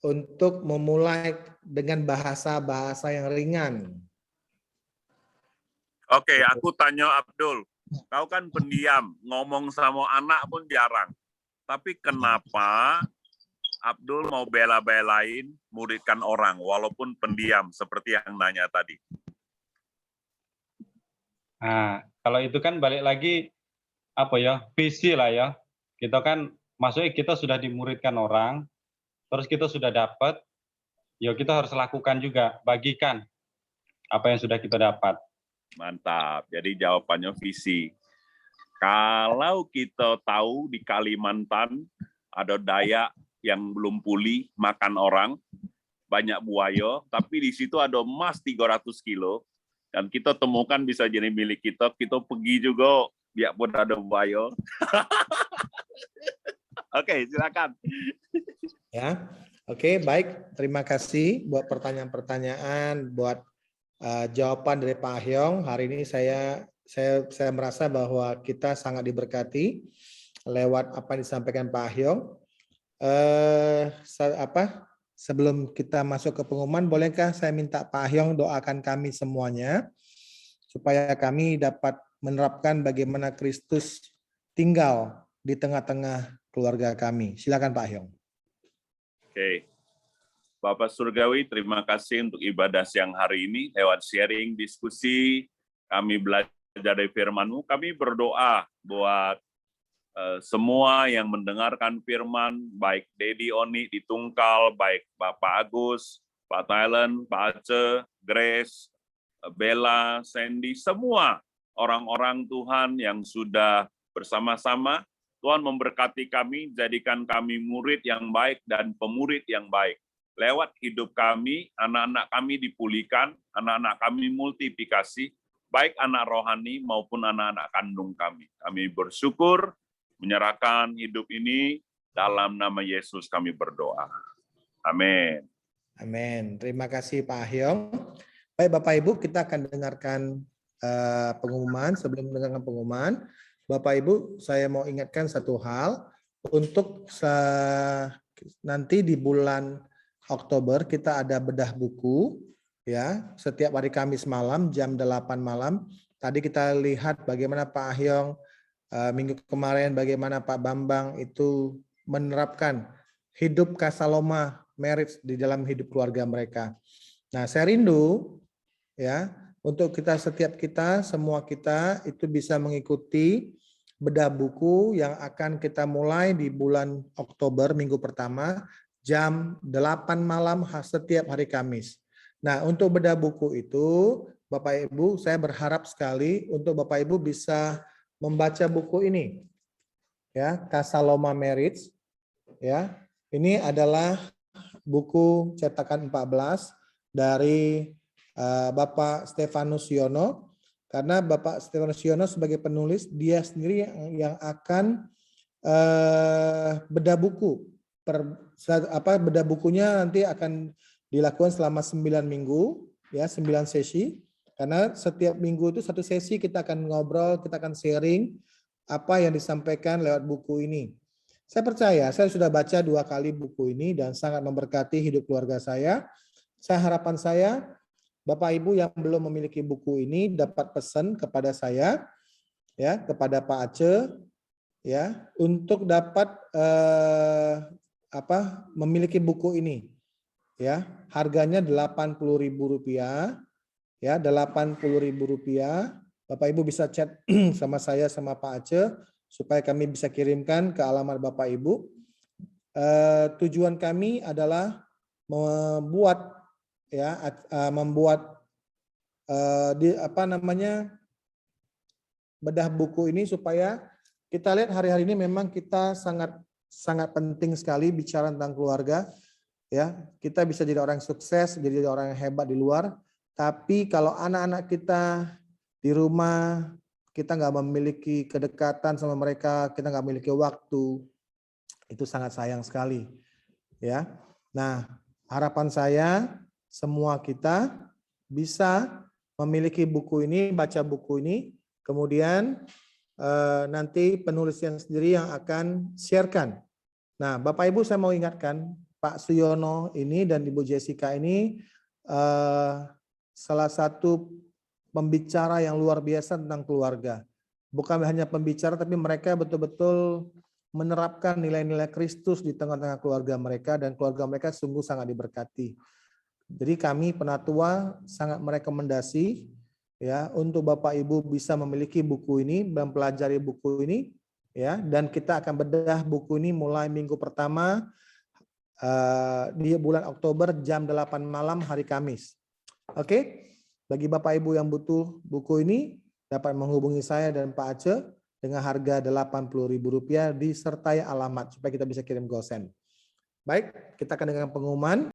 untuk memulai dengan bahasa-bahasa yang ringan. Oke, aku tanya Abdul. Kau kan pendiam, ngomong sama anak pun jarang. Tapi kenapa Abdul mau bela-belain muridkan orang walaupun pendiam seperti yang nanya tadi? Nah, kalau itu kan balik lagi visi lah ya. Kita kan maksudnya kita sudah dimuridkan orang, terus kita sudah dapat, ya kita harus lakukan juga, bagikan. apa yang sudah kita dapat. Mantap. Jadi jawabannya visi. Kalau kita tahu di Kalimantan ada Dayak yang belum pulih makan orang, banyak buaya, tapi di situ ada emas 300 kilo, dan kita temukan bisa jadi milik kita pergi juga, biarpun ada buaya. Oke, silakan. Ya, oke, baik. Terima kasih buat pertanyaan-pertanyaan, buat jawaban dari Pak Hyong. Hari ini saya merasa bahwa kita sangat diberkati lewat apa yang disampaikan Pak Hyong. Sebelum kita masuk ke pengumuman, bolehkah saya minta Pak Hyong doakan kami semuanya supaya kami dapat menerapkan bagaimana Kristus tinggal di tengah-tengah keluarga kami. Silakan Pak Hyong. Oke. Bapak Surgawi, terima kasih untuk ibadah siang hari ini. Lewat sharing, diskusi, kami belajar dari firman-Mu. Kami berdoa buat semua yang mendengarkan firman, baik Dedi Oni di Tungkal, baik Bapak Agus, Pak Thailand, Pak Aceh, Grace, Bella, Sandy, semua orang-orang Tuhan yang sudah bersama-sama. Tuhan memberkati kami, jadikan kami murid yang baik dan pemurid yang baik. Lewat hidup kami, anak-anak kami dipulihkan, anak-anak kami multiplikasi, baik anak rohani maupun anak-anak kandung kami. Kami bersyukur, menyerahkan hidup ini, dalam nama Yesus kami berdoa. Amin. Amin. Terima kasih Pak Hyong. Baik Bapak Ibu, kita akan dengarkan pengumuman. Sebelum mendengarkan pengumuman, Bapak Ibu, saya mau ingatkan satu hal. Untuk nanti di bulan Oktober kita ada bedah buku, ya, setiap hari Kamis malam jam 8 malam. Tadi kita lihat bagaimana Pak Hyong minggu kemarin, bagaimana Pak Bambang itu menerapkan hidup kasaloma marriage di dalam hidup keluarga mereka. Nah, saya rindu ya untuk semua kita itu bisa mengikuti bedah buku yang akan kita mulai di bulan Oktober minggu pertama jam 8 malam setiap hari Kamis. Nah, untuk bedah buku itu Bapak Ibu, saya berharap sekali untuk Bapak Ibu bisa membaca buku ini. Ya, Kasaloma Marriage. Ya. Ini adalah buku cetakan 14 dari Bapak Stefanus Yono, karena Bapak Stefanus Yono sebagai penulis, dia sendiri yang akan bedah buku. Bedah bukunya nanti akan dilakukan selama 9 minggu, ya 9 sesi. Karena setiap minggu itu satu sesi kita akan ngobrol, kita akan sharing apa yang disampaikan lewat buku ini. Saya percaya, saya sudah baca 2 kali buku ini dan sangat memberkati hidup keluarga saya. Harapan saya, Bapak Ibu yang belum memiliki buku ini dapat pesan kepada saya, ya, kepada Pak Aceh, ya, untuk dapat memiliki buku ini. Ya, harganya Rp80.000. Ya, Rp80.000. Bapak Ibu bisa chat sama saya sama Pak Aceh supaya kami bisa kirimkan ke alamat Bapak Ibu. Tujuan kami adalah membuat bedah buku ini supaya kita lihat hari-hari ini memang kita sangat penting sekali bicara tentang keluarga. Ya, kita bisa jadi orang sukses, jadi orang yang hebat di luar. Tapi kalau anak-anak kita di rumah, kita nggak memiliki kedekatan sama mereka, kita nggak memiliki waktu, itu sangat sayang sekali. Ya, nah harapan saya semua kita bisa memiliki buku ini, baca buku ini, kemudian nanti penulisnya sendiri yang akan sharekan. Nah, Bapak Ibu saya mau ingatkan, Pak Suyono ini dan Ibu Jessica ini salah satu pembicara yang luar biasa tentang keluarga. Bukan hanya pembicara, tapi mereka betul-betul menerapkan nilai-nilai Kristus di tengah-tengah keluarga mereka, dan keluarga mereka sungguh sangat diberkati. Jadi kami penatua sangat merekomendasi ya untuk Bapak Ibu bisa memiliki buku ini, mempelajari buku ini, ya, dan kita akan bedah buku ini mulai minggu pertama di bulan Oktober jam 8 malam hari Kamis. Oke, Bagi Bapak Ibu yang butuh buku ini, dapat menghubungi saya dan Pak Aceh dengan harga Rp80.000 disertai alamat supaya kita bisa kirim gosen. Baik, kita akan dengan pengumuman.